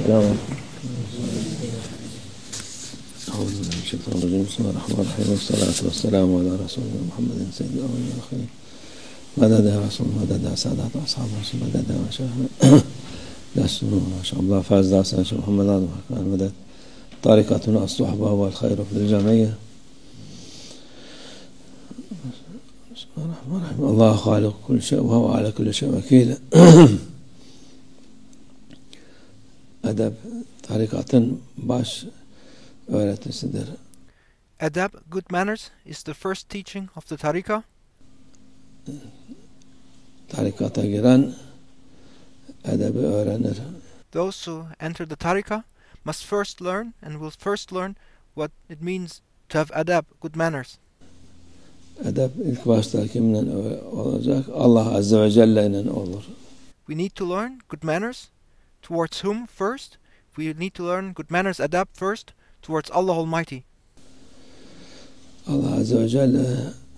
السلام عليكم. أعوذ بالله من الشيطان الرجيم. بسم الله الرحمن الرحيم، والصلاة والسلام على رسولنا محمد سيد الأولين والآخرين. مدد يا رسول، مدد يا سادات أصحاب رسول، مدد يا شيخ دستور ما شاء الله. فاز داس شيخ محمد آدم حقاني. مدد طريقتنا الصحبة والخير في الجميع. بسم الله الرحمن الرحيم. الله خالق كل شيء وهو على كل شيء وكيل. Adab tarikatın baş öğretisidir. Adab, good manners, is the first teaching of the tariqah. Tarikata giren adabı öğrenir. Those who enter the tariqah must first learn and will first learn what it means to have adab, good manners. Adab ilk başta kimle olacak? Allah Azze ve Celle ile olur. We need to learn good manners towards whom first? We need to learn good manners, adab first, towards Allah Almighty. Allah Azze ve Celle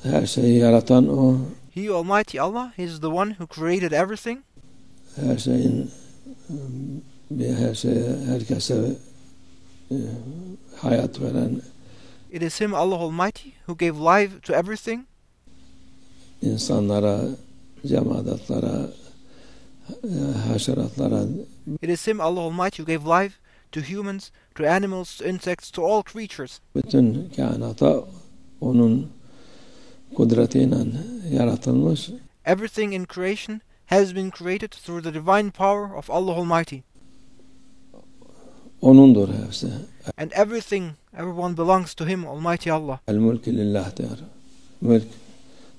her şeyi yaratan o. He Almighty Allah is the one who created everything. Her şeyin herkese hayat veren. It is Him, Allah Almighty, who gave life to everything. İnsanlara, cemaatlara, haşeratlara. It is Him, Allah Almighty, who gave life to humans, to animals, to insects, to all creatures. Bütün kainata onun kudretiyle yaratılmış. Everything in creation has been created through the divine power of Allah Almighty. Onundur hepsi. And everyone belongs to Him, Almighty Allah. El-mülkü lillah der. Mülk,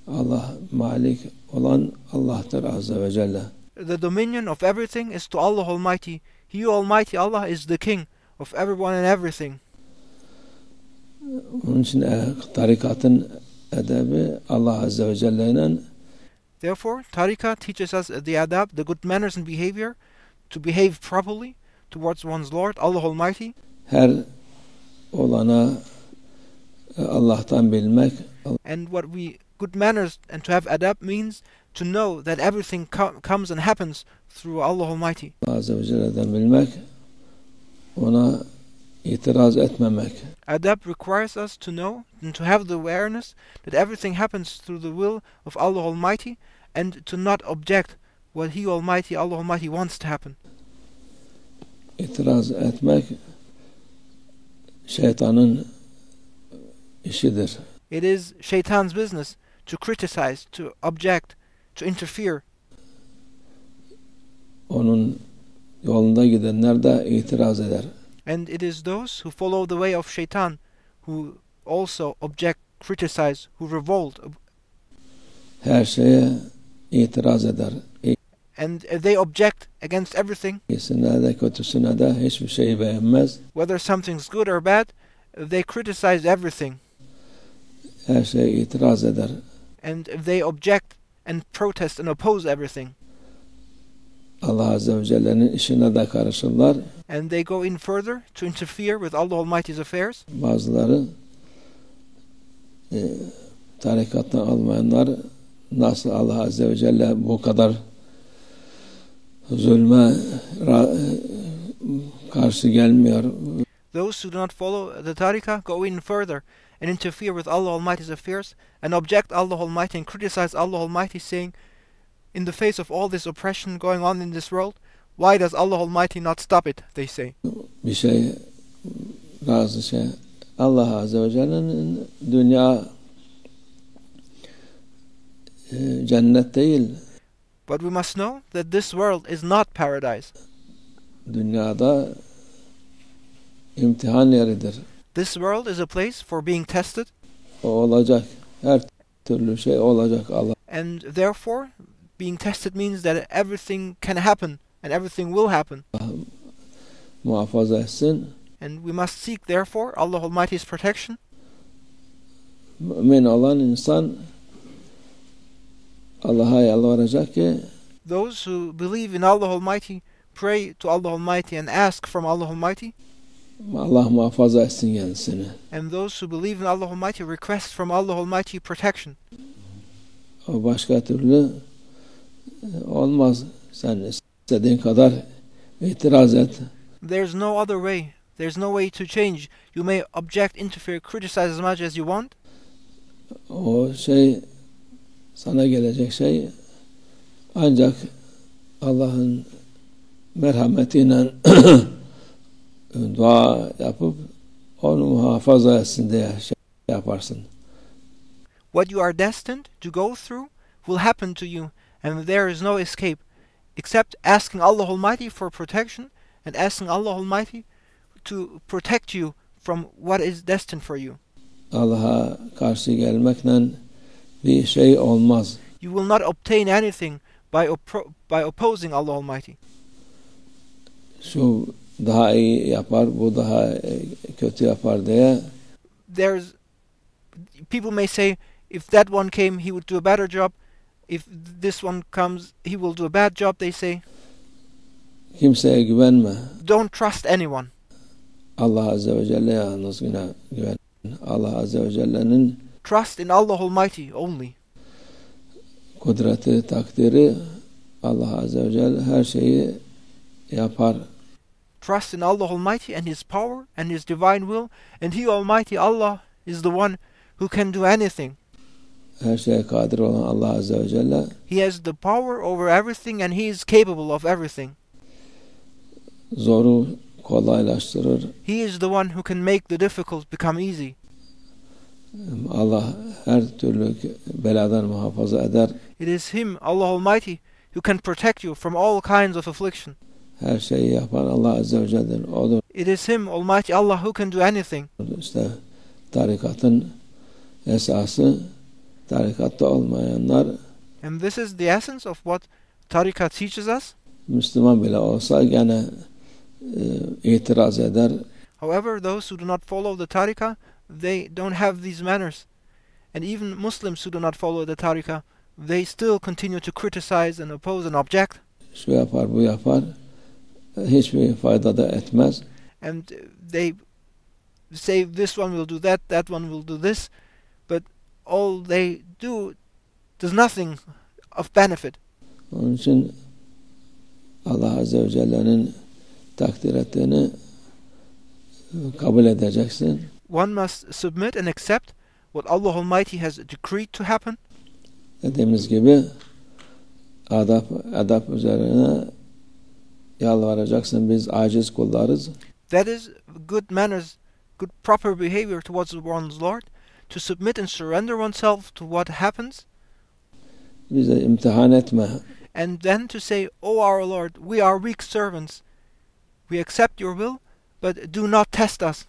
Allah, malik olan Allah'tır Azze ve Celle. The dominion of everything is to Allah Almighty. He, Almighty Allah, is the King of everyone and everything. Onun için tarikatın edebi Allah Azze ve Celle ile. Therefore, tariqah teaches us the adab, the good manners and behavior, to behave properly towards one's Lord, Allah Almighty. Her olana Allah'tan bilmek. And good manners and to have adab means to know that everything comes and happens through Allah Almighty. Allah Azze ve Celle'den bilmek, ona itiraz etmemek. Adab requires us to know and to have the awareness that everything happens through the will of Allah Almighty and to not object what He Almighty, Allah Almighty wants to happen. İtiraz etmek şeytanın işidir. It is shaitan's business to criticize, to object, to interfere. Onun yolunda gidenler de itiraz eder. And it is those who follow the way of shaitan who also object, criticize, who revolt. Her şeye itiraz eder. And they object against everything. İyisine de kötüsüne de hiçbir şeyi beğenmez. Whether something's good or bad, they criticize everything. Her şeye itiraz eder. And they object and protest and oppose everything. Allah Azze ve Celle'nin işine de karışırlar. And they go in further to interfere with Allah Almighty's affairs. Bazıları tarikattan almayanlar nasıl Allah Azze ve Celle bu kadar zulme karşı gelmiyor. Those who do not follow the tariqah go in further and interfere with Allah Almighty's affairs and object Allah Almighty and criticize Allah Almighty, saying, in the face of all this oppression going on in this world, why does Allah Almighty not stop it, they say. Bir şey, bazı şey, Allah Azze ve Celle'nin dünya cennet değil. But we must know that this world is not paradise. Dünyada imtihan yeridir. This world is a place for being tested. O olacak. Her türlü şey olacak Allah. And therefore, being tested means that everything can happen and everything will happen. Muhafaza etsin. And we must seek therefore Allah Almighty's protection. Mümin olan insan Allah'a yalvaracak ki, those who believe in Allah Almighty pray to Allah Almighty and ask from Allah Almighty. Allah muhafaza etsin kendisini. And those who believe in Allah Almighty request from Allah Almighty protection. O başka türlü olmaz. Sen istediğin kadar itiraz et. There's no other way. There's no way to change. You may object, interfere, criticize as much as you want. O şey, sana gelecek şey ancak Allah'ın merhametiyle dua yapıp onu muhafaza etsin diye şey yaparsın. What you are destined to go through will happen to you, and there is no escape, except asking Allah Almighty for protection and asking Allah Almighty to protect you from what is destined for you. Allah'a karşı gelmekle bir şey olmaz. You will not obtain anything by opposing Allah Almighty. Şu daha iyi yapar, bu daha kötü yapar diye. People may say, if that one came, he would do a better job. If this one comes, he will do a bad job, they say. Kimseye güvenme. Don't trust anyone. Allah Azze ve Celle yalnız güven. Allah Azze ve Celle'nin trust in Allah Almighty only. Kudreti, takdiri, Allah Azze ve Celle her şeyi yapar. Trust in Allah Almighty and His power and His divine will, and He Almighty Allah is the one who can do anything. Her şeye kadir olan Allah Azze ve Celle. He has the power over everything and He is capable of everything. Zoru kolaylaştırır. He is the one who can make the difficult become easy. Allah her türlü beladan muhafaza eder. It is Him, Allah Almighty, who can protect you from all kinds of affliction. Her şeyi yapan Allah Azze ve Celle'dir. Odur. It is Him, Almighty Allah, who can do anything. İşte tarikatın esası, tarikatta olmayanlar, and this is the essence of what Tariqa teaches us. Müslüman bile olsa gene itiraz eder. However, those who do not follow the Tariqa, they don't have these manners. And even Muslims who do not follow the Tariqa, they still continue to criticize and oppose and object. Şu yapar, bu yapar. Hiçbir fayda da etmez. And they say this one will do that, that one will do this, but all they do does nothing of benefit. Onun için Allah Azze ve Celle'nin takdir ettiğini kabul edeceksin. One must submit and accept what Allah Almighty has decreed to happen. Dediğimiz gibi adab üzerine yalvaracaksın. Biz aciz kullarız. That is good manners, good proper behavior towards one's Lord, to submit and surrender oneself to what happens. Bize imtihan etme. And then to say, "O our Lord, we are weak servants. We accept your will, but do not test us."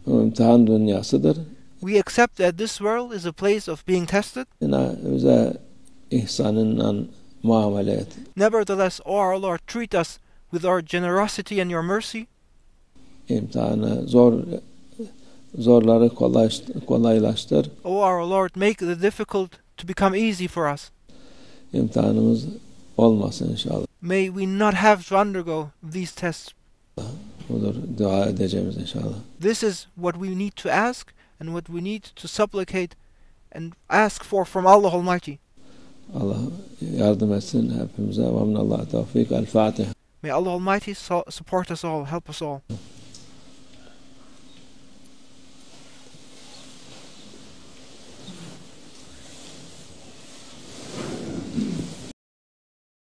O imtihan dünyasıdır. We accept that this world is a place of being tested. Yine bize ihsanınla muamele et. Nevertheless, O our Lord, treat us with our generosity and your mercy. İmtihanı zorları kolaylaştır. O our Lord, make the difficult to become easy for us. İmtihanımız olmasın inşallah. May we not have to undergo these tests. Budur dua edeceğimiz inşallah. This is what we need to ask and what we need to supplicate and ask for from Allah Almighty. Allah yardım etsin hepimize. Ve minallah tevfik. El Fatiha. May Allah Almighty support us all, help us all.